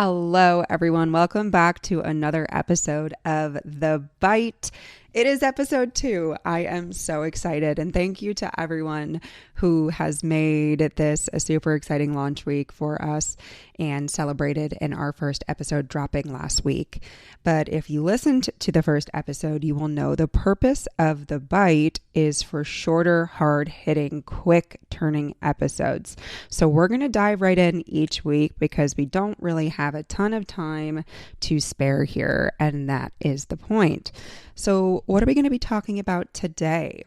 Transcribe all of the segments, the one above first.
Hello, everyone. Welcome back to another episode of The Bite. It is episode 2. I am so excited, and thank you to everyone who has made this a super exciting launch week for us and celebrated in our first episode dropping last week. But if you listened to the first episode, you will know the purpose of The Bite is for shorter, hard-hitting, quick-turning episodes. So we're going to dive right in each week because we don't really have a ton of time to spare here, and that is the point. So what are we going to be talking about today?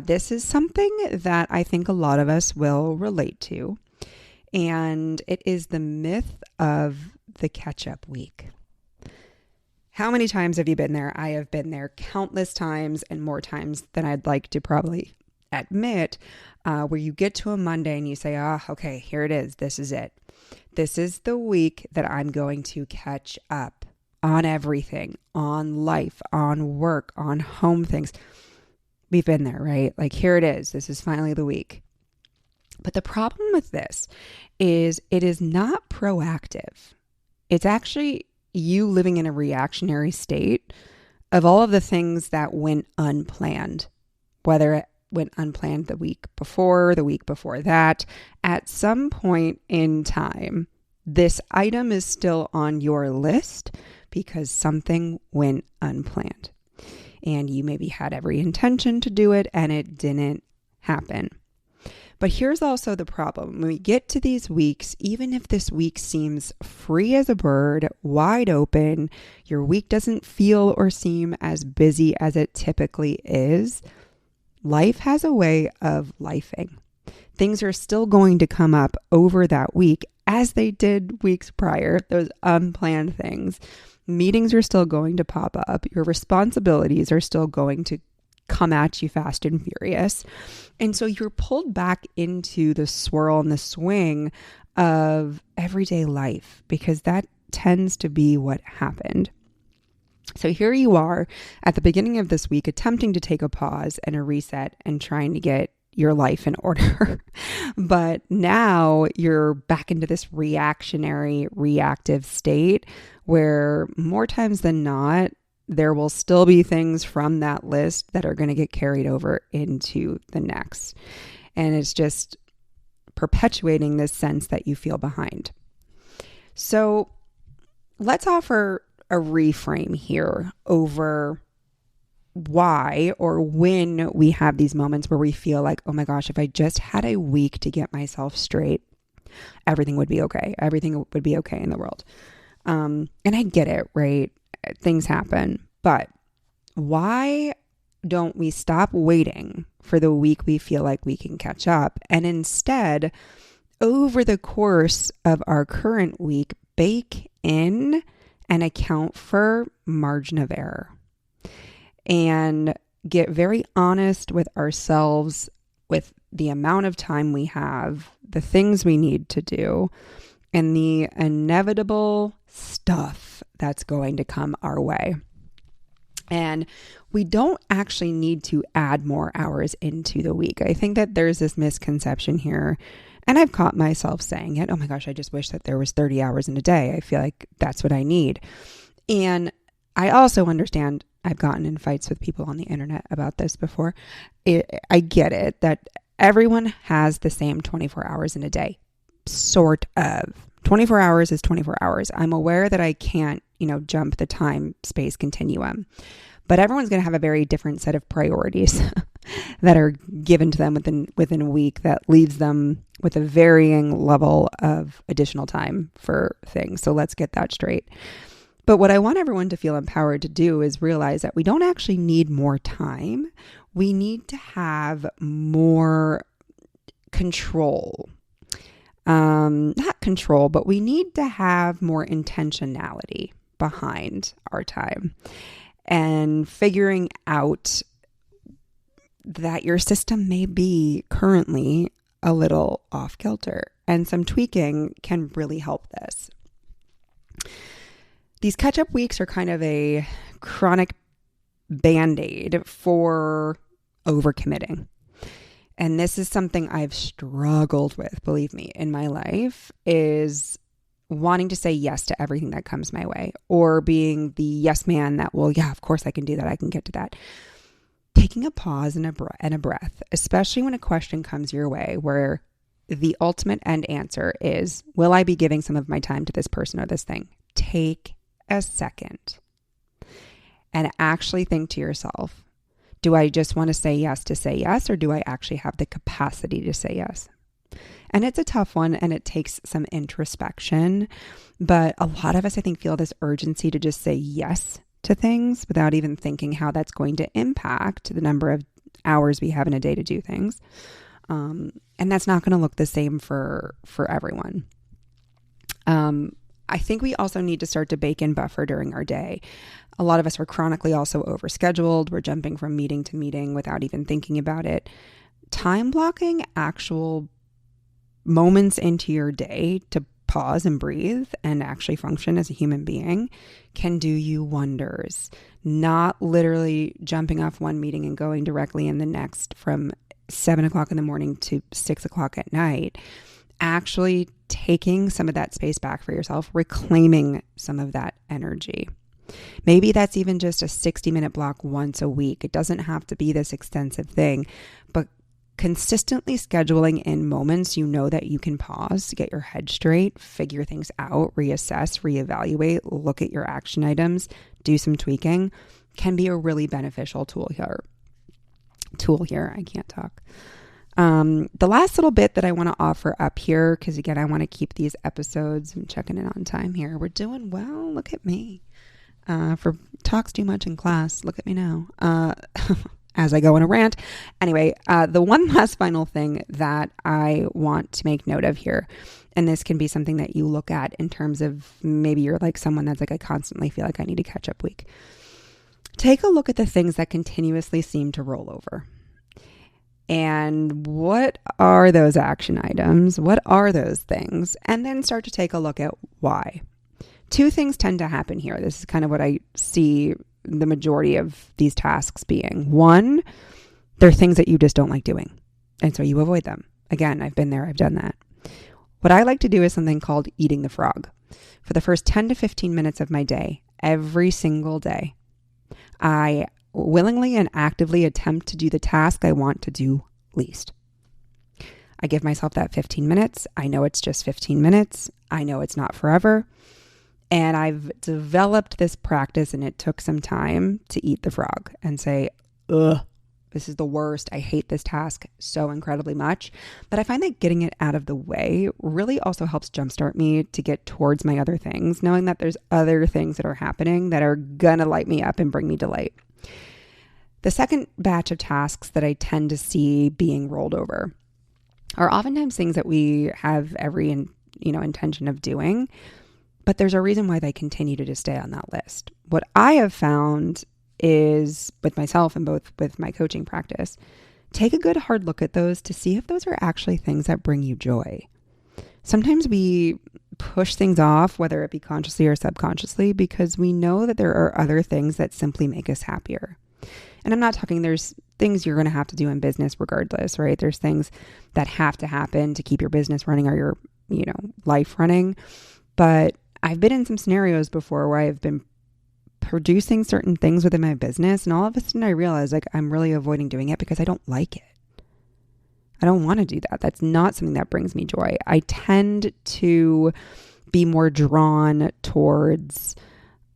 This is something that I think a lot of us will relate to, and it is the myth of the catch-up week. How many times have you been there? I have been there countless times, and more times than I'd like to probably admit, where you get to a Monday and you say, okay, here it is. This is it. This is the week that I'm going to catch up on everything, on life, on work, on home things. We've been there, right? Like, here it is. This is finally the week. But the problem with this is it is not proactive. It's actually you living in a reactionary state of all of the things that went unplanned, whether it went unplanned the week before that. At some point in time, this item is still on your list because something went unplanned. And you maybe had every intention to do it and it didn't happen. But here's also the problem. When we get to these weeks, even if this week seems free as a bird, wide open, your week doesn't feel or seem as busy as it typically is, life has a way of lifing. Things are still going to come up over that week as they did weeks prior, those unplanned things. Meetings are still going to pop up. Your responsibilities are still going to come at you fast and furious. And so you're pulled back into the swirl and the swing of everyday life because that tends to be what happened. So here you are at the beginning of this week attempting to take a pause and a reset and trying to get your life in order. But now you're back into this reactionary, reactive state where more times than not, there will still be things from that list that are going to get carried over into the next. And it's just perpetuating this sense that you feel behind. So let's offer a reframe here over why or when we have these moments where we feel like, oh my gosh, if I just had a week to get myself straight, everything would be okay. Everything would be okay in the world. And I get it, right? Things happen. But why don't we stop waiting for the week we feel like we can catch up and instead, over the course of our current week, bake in and account for margin of error and get very honest with ourselves with the amount of time we have, the things we need to do, and the inevitable stuff that's going to come our way. And we don't actually need to add more hours into the week. I think that there's this misconception here, and I've caught myself saying it. Oh my gosh, I just wish that there was 30 hours in a day. I feel like that's what I need. And I also understand, I've gotten in fights with people on the internet about this before. I get it that everyone has the same 24 hours in a day, sort of. 24 hours is 24 hours. I'm aware that I can't, jump the time space continuum, but everyone's going to have a very different set of priorities that are given to them within a week that leaves them with a varying level of additional time for things. So let's get that straight. But what I want everyone to feel empowered to do is realize that we don't actually need more time. We need to have more control. Not control, but we need to have more intentionality behind our time and figuring out that your system may be currently a little off kilter, and some tweaking can really help this. These catch-up weeks are kind of a chronic band-aid for overcommitting. And this is something I've struggled with, believe me, in my life, is wanting to say yes to everything that comes my way, or being the yes man that will, yeah, of course I can do that. I can get to that. Taking a pause and a breath, especially when a question comes your way where the ultimate end answer is, will I be giving some of my time to this person or this thing? Take a second and actually think to yourself, do I just want to say yes, or do I actually have the capacity to say yes? And it's a tough one, and it takes some introspection, but a lot of us, I think, feel this urgency to just say yes to things without even thinking how that's going to impact the number of hours we have in a day to do things. And that's not going to look the same for everyone. I think we also need to start to bake in buffer during our day. A lot of us are chronically also overscheduled. We're jumping from meeting to meeting without even thinking about it. Time blocking actual moments into your day to pause and breathe and actually function as a human being can do you wonders. Not literally jumping off one meeting and going directly in the next from 7 o'clock in the morning to 6 o'clock at night. Actually taking some of that space back for yourself, reclaiming some of that energy. Maybe that's even just a 60-minute block once a week. It doesn't have to be this extensive thing, but consistently scheduling in moments you know that you can pause, get your head straight, figure things out, reassess, reevaluate, look at your action items, do some tweaking, can be a really beneficial tool here. I can't talk. The last little bit that I want to offer up here, because again, I want to keep these episodes, I'm checking in on time here. We're doing well. Look at me. For talks too much in class, look at me now. As I go on a rant. Anyway, the one last final thing that I want to make note of here, and this can be something that you look at in terms of maybe you're like someone that's like, I constantly feel like I need a catch-up week. Take a look at the things that continuously seem to roll over. And what are those action items? What are those things? And then start to take a look at why. Two things tend to happen here. This is kind of what I see the majority of these tasks being. One, they're things that you just don't like doing, and so you avoid them. Again, I've been there, I've done that. What I like to do is something called eating the frog. For the first 10 to 15 minutes of my day, every single day, I willingly and actively attempt to do the task I want to do least. I give myself that 15 minutes. I know it's just 15 minutes. I know it's not forever. And I've developed this practice, and it took some time to eat the frog and say, ugh, this is the worst. I hate this task so incredibly much. But I find that getting it out of the way really also helps jumpstart me to get towards my other things, knowing that there's other things that are happening that are going to light me up and bring me delight. The second batch of tasks that I tend to see being rolled over are oftentimes things that we have every intention of doing, but there's a reason why they continue to just stay on that list. What I have found is, with myself and both with my coaching practice, take a good hard look at those to see if those are actually things that bring you joy. Sometimes we push things off, whether it be consciously or subconsciously, because we know that there are other things that simply make us happier. And I'm not talking, there's things you're going to have to do in business regardless, right? There's things that have to happen to keep your business running or your, life running. But I've been in some scenarios before where I've been producing certain things within my business, and all of a sudden I realize I'm really avoiding doing it because I don't like it. I don't want to do that. That's not something that brings me joy. I tend to be more drawn towards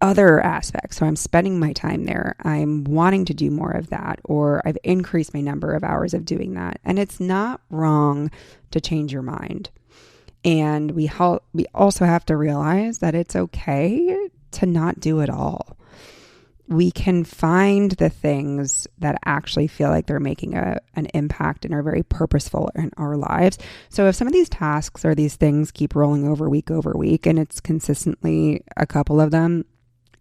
other aspects. So I'm spending my time there. I'm wanting to do more of that, or I've increased my number of hours of doing that. And it's not wrong to change your mind. And we also have to realize that it's okay to not do it all. We can find the things that actually feel like they're making an impact and are very purposeful in our lives. So if some of these tasks or these things keep rolling over week, and it's consistently a couple of them,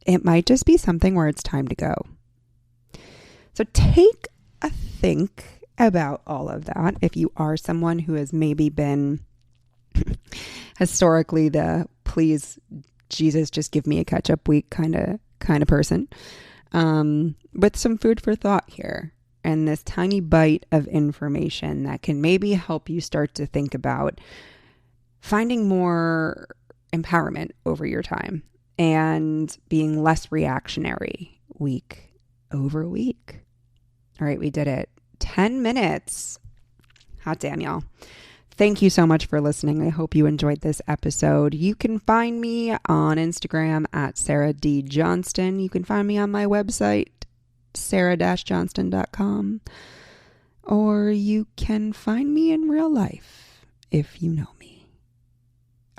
it might just be something where it's time to go. So take a think about all of that. If you are someone who has maybe been historically the please Jesus just give me a catch-up week kind of person, with some food for thought here and this tiny bite of information that can maybe help you start to think about finding more empowerment over your time and being less reactionary week over week. All right, we did it. 10 minutes. Hot damn, y'all. Thank you so much for listening. I hope you enjoyed this episode. You can find me on Instagram at Sarah D. Johnston. You can find me on my website, sarah-johnston.com. Or you can find me in real life if you know me.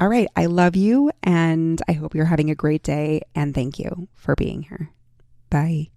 All right, I love you and I hope you're having a great day and thank you for being here. Bye.